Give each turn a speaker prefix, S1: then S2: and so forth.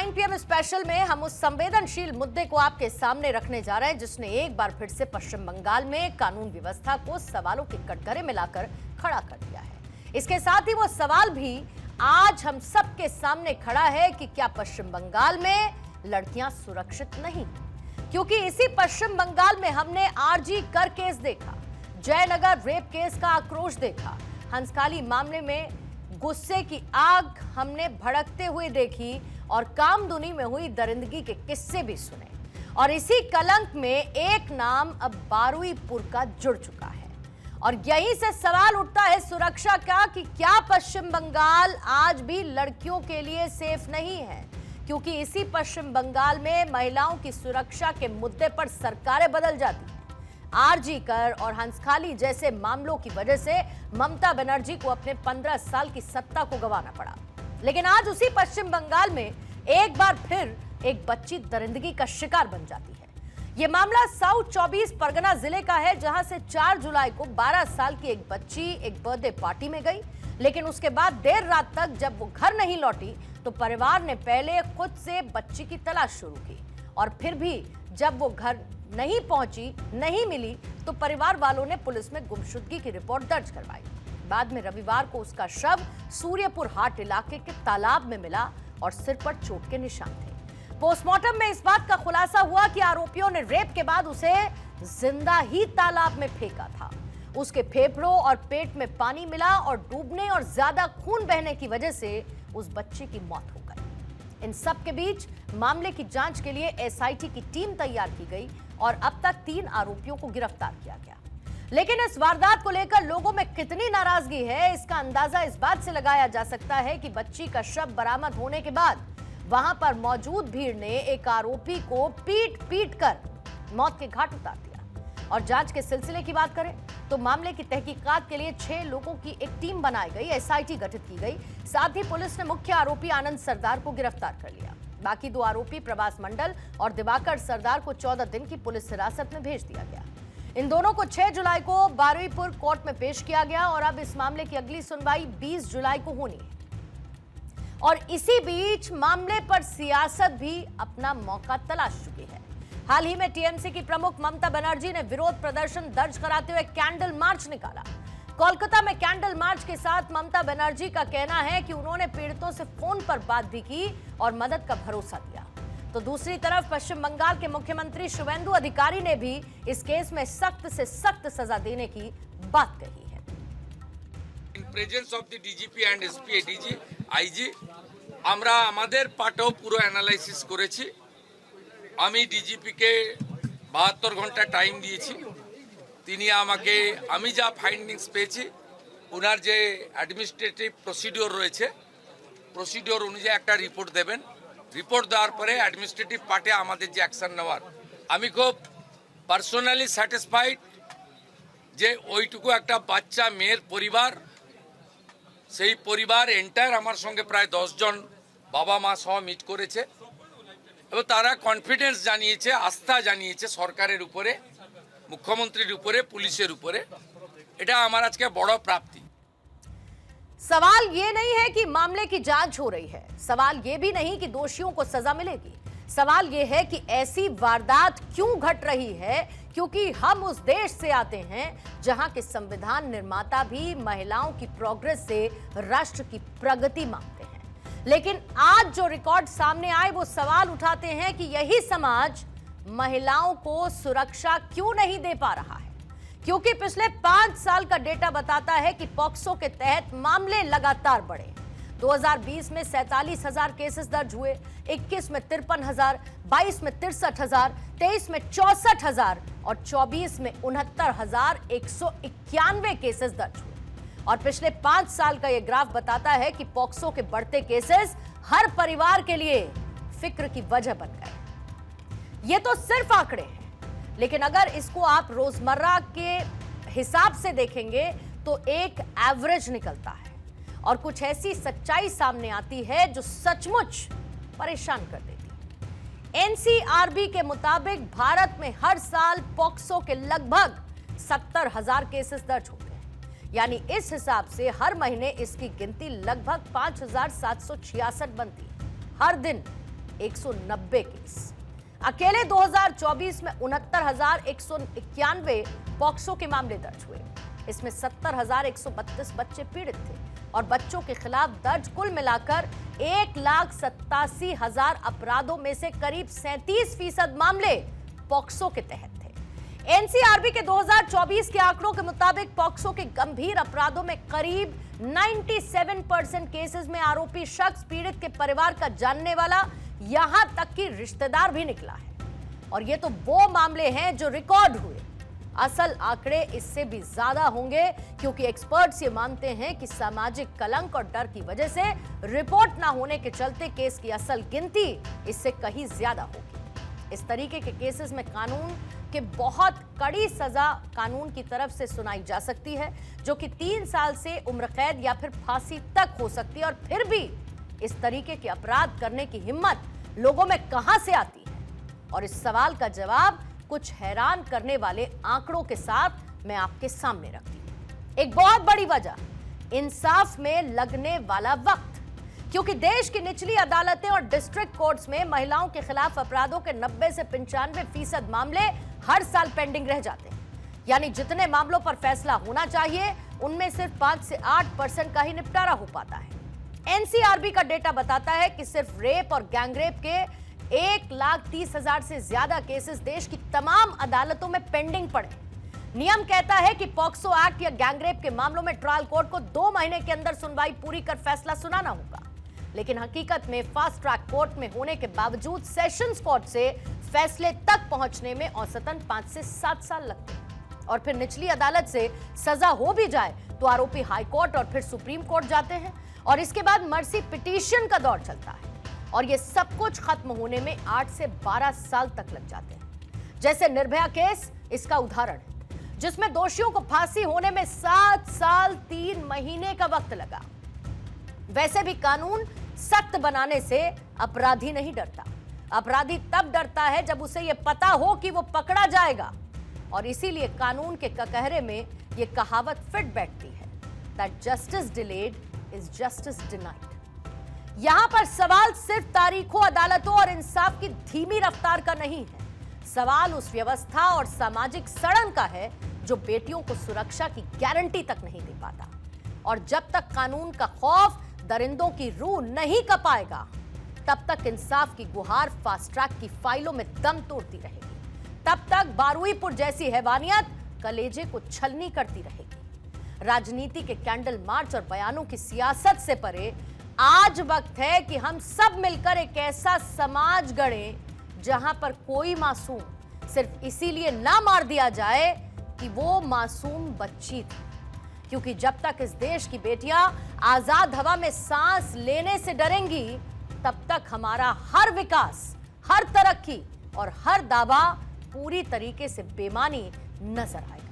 S1: 9 PM special में हम उस संवेदनशील मुद्दे को आपके सामने रखने जा रहे हैं जिसने एक बार फिर से पश्चिम बंगाल में कानून व्यवस्था को सवालों के कटघरे में लाकर खड़ा कर दिया है। इसके साथ ही वो सवाल भी आज हम सबके सामने खड़ा है कि क्या पश्चिम बंगाल में लड़कियां सुरक्षित नहीं, क्योंकि इसी पश्चिम बंगाल में हमने आरजी कर केस देखा, जयनगर रेप केस का आक्रोश देखा, हंसकाली मामले में गुस्से की आग हमने भड़कते हुए देखी और कामदुनी में हुई दरिंदगी के किस्से भी सुने। और इसी कलंक में एक नाम अब बारुईपुर का जुड़ चुका है और यहीं से सवाल उठता है सुरक्षा का कि क्या पश्चिम बंगाल आज भी लड़कियों के लिए सेफ नहीं है, क्योंकि इसी पश्चिम बंगाल में महिलाओं की सुरक्षा के मुद्दे पर सरकारें बदल जाती हैं। आरजी कर और हंसकाली जैसे मामलों की वजह से ममता बनर्जी को अपने 15 साल की सत्ता को गंवाना पड़ा, लेकिन आज उसी पश्चिम बंगाल में एक बार फिर एक बच्ची दरिंदगी का शिकार बन जाती है। यह मामला साउथ 24 परगना जिले का है, जहां से 4 जुलाई को 12 साल की एक बच्ची एक बर्थडे पार्टी में गई, लेकिन उसके बाद देर रात तक जब वो घर नहीं लौटी तो परिवार ने पहले खुद से बच्ची की तलाश शुरू की और फिर भी जब वो घर नहीं पहुंची, नहीं मिली, तो परिवार वालों ने पुलिस में गुमशुदगी की रिपोर्ट दर्ज करवाई। बाद में रविवार को उसका शव सूर्यपुर हाट इलाके के तालाब में मिला और सिर पर चोट के निशान थे। पोस्टमार्टम में इस बात का खुलासा हुआ कि आरोपियों ने रेप के बाद उसे जिंदा ही तालाब में फेंका था। उसके फेफड़ों और पेट में पानी मिला और डूबने और ज्यादा खून बहने की वजह से उस बच्चे की मौत हो गई। इन सब के बीच मामले की जांच के लिए एसआईटी की टीम तैयार की गई और अब तक 3 आरोपियों को गिरफ्तार किया गया। लेकिन इस वारदात को लेकर लोगों में कितनी नाराजगी है, इसका अंदाजा इस बात से लगाया जा सकता है कि बच्ची का शव बरामद होने के बाद वहां पर मौजूद भीड़ ने एक आरोपी को पीट कर मौत के घाट उतार दिया। और जांच के सिलसिले की बात करें तो मामले की तहकीकात के लिए 6 लोगों की एक टीम बनाई गई, एसआईटी गठित की गई। साथ ही पुलिस ने मुख्य आरोपी आनंद सरदार को गिरफ्तार कर लिया। बाकी 2 आरोपी प्रभास मंडल और दिवाकर सरदार को 14 दिन की पुलिस हिरासत में भेज दिया गया। इन दोनों को 6 जुलाई को बारुईपुर कोर्ट में पेश किया गया और अब इस मामले की अगली सुनवाई 20 जुलाई को होनी है। और इसी बीच मामले पर सियासत भी अपना मौका तलाश चुकी है। हाल ही में टीएमसी की प्रमुख ममता बनर्जी ने विरोध प्रदर्शन दर्ज कराते हुए कैंडल मार्च निकाला। कोलकाता में कैंडल मार्च के साथ ममता बनर्जी का कहना है कि उन्होंने पीड़ितों से फोन पर बात भी की और मदद का भरोसा दिया। तो दूसरी तरफ पश्चिम बंगाल के मुख्यमंत्री शुवेंदु अधिकारी ने भी इस केस में सख्त से सख्त सजा देने की बात कही है।
S2: In presence of the DGP and SP, ADG, IG, আমরা আমাদের পাটেও পুরো অ্যানালাইসিস করেছি। আমি ডিজিপি কে 72 ঘন্টা টাইম দিয়েছি। তিনি আমাকে আমি যা ফাইন্ডিংস পেয়েছি, ওনার যে অ্যাডমিনিস্ট্রেটিভ প্রসিডিওর রয়েছে, প্রসিডিওর অনুযায়ী একটা রিপোর্ট দেবেন। রিপোর্ট দেওয়ার পরে অ্যাডমিনিস্ট্রেটিভ পার্টে আমাদের যে অ্যাকশন নেওয়ার, আমি খুব পার্সোনালি স্যাটিসফাইড যে ওইটুকু একটা বাচ্চা মেয়ের পরিবার, সেই পরিবার এন্টায়ার আমার সঙ্গে প্রায় 10 জন বাবা মা সহ মিট করেছে এবং তারা কনফিডেন্স জানিয়েছে, আস্থা জানিয়েছে সরকারের উপরে, মুখ্যমন্ত্রীর উপরে, পুলিশের উপরে। এটা আমার আজকে বড় প্রাপ্তি।
S1: सवाल ये नहीं है कि मामले की जांच हो रही है, सवाल ये भी नहीं कि दोषियों को सजा मिलेगी। सवाल ये है कि ऐसी वारदात क्यों घट रही है, क्योंकि हम उस देश से आते हैं जहां के संविधान निर्माता भी महिलाओं की प्रोग्रेस से राष्ट्र की प्रगति मांगते हैं। लेकिन आज जो रिकॉर्ड सामने आए वो सवाल उठाते हैं कि यही समाज महिलाओं को सुरक्षा क्यों नहीं दे पा रहा है, क्योंकि पिछले 5 साल का डेटा बताता है कि पॉक्सो के तहत मामले लगातार बढ़े। 2020 में 47,000 केसेस दर्ज हुए, 21 में 53,000, 22 में 63,000, 23 में 64,000 और 24 में 69,191 केसेस दर्ज हुए। और पिछले 5 साल का यह ग्राफ बताता है कि पॉक्सो के बढ़ते केसेस हर परिवार के लिए फिक्र की वजह बन गए। ये तो सिर्फ आंकड़े हैं, लेकिन अगर इसको आप रोजमर्रा के हिसाब से देखेंगे तो एक एवरेज निकलता है और कुछ ऐसी सच्चाई सामने आती है जो सचमुच परेशान कर देती है। एनसीआरबी के मुताबिक भारत में हर साल पॉक्सो के लगभग 70,000 केसेस दर्ज होते हैं, यानी इस हिसाब से हर महीने इसकी गिनती लगभग 5,766 बनती है। हर दिन 190 केस। अकेले 2024 में 69,191 पॉक्सो के मामले दर्ज हुए। इसमें 70,132 बच्चे पीड़ित थे और बच्चों के खिलाफ दर्ज कुल मिलाकर 1,87,000 अपराधों में से करीब 37% मामले पॉक्सो के तहत थे। एनसीआरबी के 2024 के आंकड़ों के मुताबिक पॉक्सो के गंभीर अपराधों में करीब 97% केसेस में आरोपी शख्स पीड़ित के परिवार का जानने वाला, यहां तक कि रिश्तेदार भी निकला है। और ये तो वो मामले हैं जो रिकॉर्ड हुए। असल आंकड़े इससे भी ज्यादा होंगे, क्योंकि एक्सपर्ट्स ये मानते हैं कि सामाजिक कलंक और डर की वजह से रिपोर्ट ना होने के चलते केस की असल गिनती इससे कहीं ज्यादा होगी। इस तरीके के केसेस में कानून के बहुत कड़ी सजा कानून की तरफ से सुनाई जा सकती है, जो कि 3 साल से उम्र कैद या फिर फांसी तक हो सकती है। और फिर भी इस तरीके के अपराध करने की हिम्मत लोगों में कहां से आती है? और इस सवाल का जवाब कुछ हैरान करने वाले आंकड़ों के साथ मैं आपके सामने रखती हूं। एक बहुत बड़ी वजह इंसाफ में लगने वाला वक्त, क्योंकि देश की निचली अदालतें और डिस्ट्रिक्ट कोर्ट्स में महिलाओं के खिलाफ अपराधों के 90 से 95% मामले हर साल पेंडिंग रह जाते हैं। यानी जितने मामलों पर फैसला होना चाहिए, उनमें सिर्फ 5 से 8% का ही निपटारा हो पाता है। एनसीआरबी का डेटा बताता है कि सिर्फ रेप और गैंगरेप के 1,30,000 से ज्यादा केसेस देश की तमाम अदालतों में पेंडिंग पड़े। नियम कहता है कि पॉक्सो एक्ट या गैंगरेप के मामलों में ट्रायल कोर्ट को 2 महीने के अंदर सुनवाई पूरी कर फैसला सुनाना होगा, लेकिन हकीकत में फास्ट ट्रैक कोर्ट में होने के बावजूद सेशंस कोर्ट से फैसले तक पहुंचने में औसतन 5 से 7 साल लगते हैं। और फिर निचली अदालत से सजा हो भी जाए तो आरोपी हाई कोर्ट और फिर सुप्रीम कोर्ट जाते हैं, और इसके बाद मर्सी पिटीशन का दौर चलता है। और ये सब कुछ खत्म होने में 8 से 12 साल तक लग जाते हैं। जैसे निर्भया केस इसका उदाहरण है, जिसमें दोषियों को फांसी होने में 7 साल 3 महीने का वक्त लगा। वैसे भी कानून सख्त बनाने से अपराधी नहीं डरता। अपराधी तब डरता है जब उसे यह पता हो कि वो पकड़ा जाएगा। और इसीलिए कानून के ककहरे में यह कहावत फिट बैठती है, that justice delayed is justice denied. यहां पर सवाल सिर्फ तारीखों, अदालतों और इंसाफ की धीमी रफ्तार का नहीं है। सवाल उस व्यवस्था और सामाजिक सड़न का है जो बेटियों को सुरक्षा की गारंटी तक नहीं दे पाता। और जब तक कानून का खौफ दरिंदों की रूह नहीं कपाएगा, तब तक इंसाफ की गुहार फास्ट ट्रैक की फाइलों में दम तोड़ती रहेगी। तब तक बारुईपुर जैसी हैवानियत कलेजे को छलनी करती रहेगी। राजनीति के कैंडल मार्च और बयानों की सियासत से परे आज वक्त है कि हम सब मिलकर एक ऐसा समाज गढ़ें जहां पर कोई मासूम सिर्फ इसीलिए ना मार दिया जाए कि वो मासूम बच्ची थी। क्योंकि जब तक इस देश की बेटियां आजाद हवा में सांस लेने से डरेंगी, तब तक हमारा हर विकास, हर तरक्की और हर दावा पूरी तरीके से बेमानी नजर आएगा।